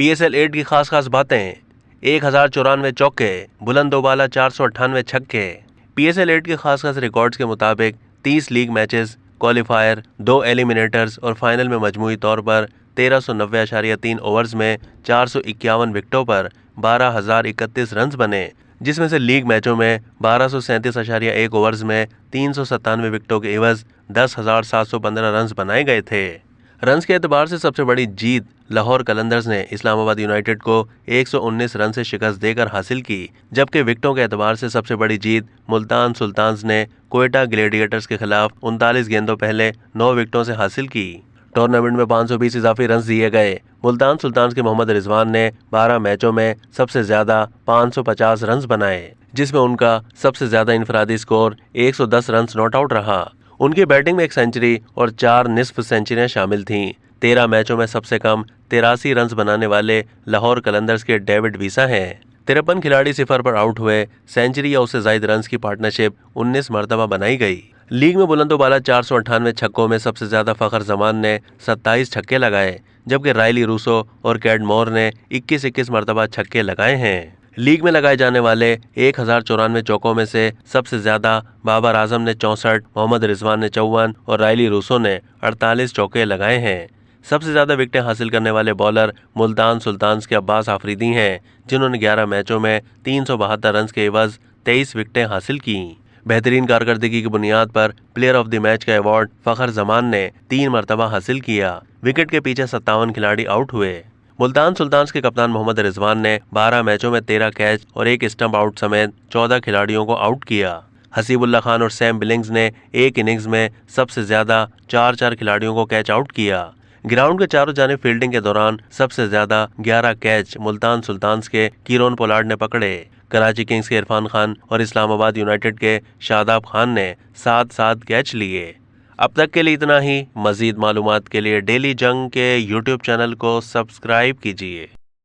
PSL 8 کی خاص باتیں: 1094 چوکے، بلند و بالا 498 چھکے۔ PSL 8 کے خاص ریکارڈز کے مطابق 30 لیگ میچز، کوالیفائر، 2 ایلیمنیٹرز اور فائنل میں مجموعی طور پر 1390.3 اوورز میں 451 وکٹوں پر 12,031 رنز بنے، جس میں سے لیگ میچوں میں 1237.1 اوورز میں 397 وکٹوں کے عوض 10,715 رنز بنائے گئے تھے۔ رنز کے اعتبار سے سب سے بڑی جیت لاہور قلندرز نے اسلام آباد یونائیٹڈ کو 119 رن سے شکست دے کر حاصل کی، جبکہ وکٹوں کے اعتبار سے سب سے بڑی جیت ملتان سلطانز نے کوئٹہ گلیڈیٹرز کے خلاف 39 گیندوں پہلے 9 وکٹوں سے حاصل کی۔ ٹورنامنٹ میں 520 اضافی رنز دیے گئے۔ ملتان سلطانز کے محمد رضوان نے 12 میچوں میں سب سے زیادہ 550 رنز بنائے، جس میں ان کا سب سے زیادہ انفرادی سکور 110 رنز ناٹ آؤٹ رہا۔ ان کی بیٹنگ میں 1 سنچری اور 4 نصف سنچریاں شامل تھیں۔ 13 میچوں میں سب سے کم 83 رنز بنانے والے لاہور قلندرز کے ڈیوڈ ویسا ہیں۔ 53 کھلاڑی 0 پر آؤٹ ہوئے۔ سینچری یا اس سے زائد رنز کی پارٹنرشپ 19 مرتبہ بنائی گئی۔ لیگ میں بلند و بالا 498 چھکوں میں سب سے زیادہ فخر زمان نے 27 چھکے لگائے، جبکہ رائلی روسو اور کیڈ مور نے 21 مرتبہ چھکے لگائے ہیں۔ لیگ میں لگائے جانے والے 1094 چوکوں میں سے سب سے زیادہ بابر اعظم نے 64، محمد رضوان نے 54 اور رائلی روسو نے 48 چوکے لگائے ہیں۔ سب سے زیادہ وکٹیں حاصل کرنے والے بالر ملتان سلطانز کے عباس آفریدی ہیں، جنہوں نے 11 میچوں میں 372 رنز کے عوض 23 وکٹیں حاصل کیں۔ بہترین کارکردگی کی بنیاد پر پلیئر آف دی میچ کا ایوارڈ فخر زمان نے 3 مرتبہ حاصل کیا۔ وکٹ کے پیچھے 57 کھلاڑی آؤٹ ہوئے۔ ملتان سلطانز کے کپتان محمد رضوان نے 12 میچوں میں 13 کیچ اور 1 اسٹمپ آؤٹ سمیت 14 کھلاڑیوں کو آؤٹ کیا۔ حسیب اللہ خان اور سیم بلنگز نے ایک اننگز میں سب سے زیادہ 4 کھلاڑیوں کو کیچ آؤٹ کیا۔ گراؤنڈ کے چاروں جانب فیلڈنگ کے دوران سب سے زیادہ 11 کیچ ملتان سلطانز کے کیرون پولارڈ نے پکڑے۔ کراچی کنگز کے عرفان خان اور اسلام آباد یونائیٹڈ کے شاداب خان نے 7 کیچ لیے۔ اب تک کے لیے اتنا ہی۔ مزید معلومات کے لیے ڈیلی جنگ کے YouTube چینل کو سبسکرائب کیجیے۔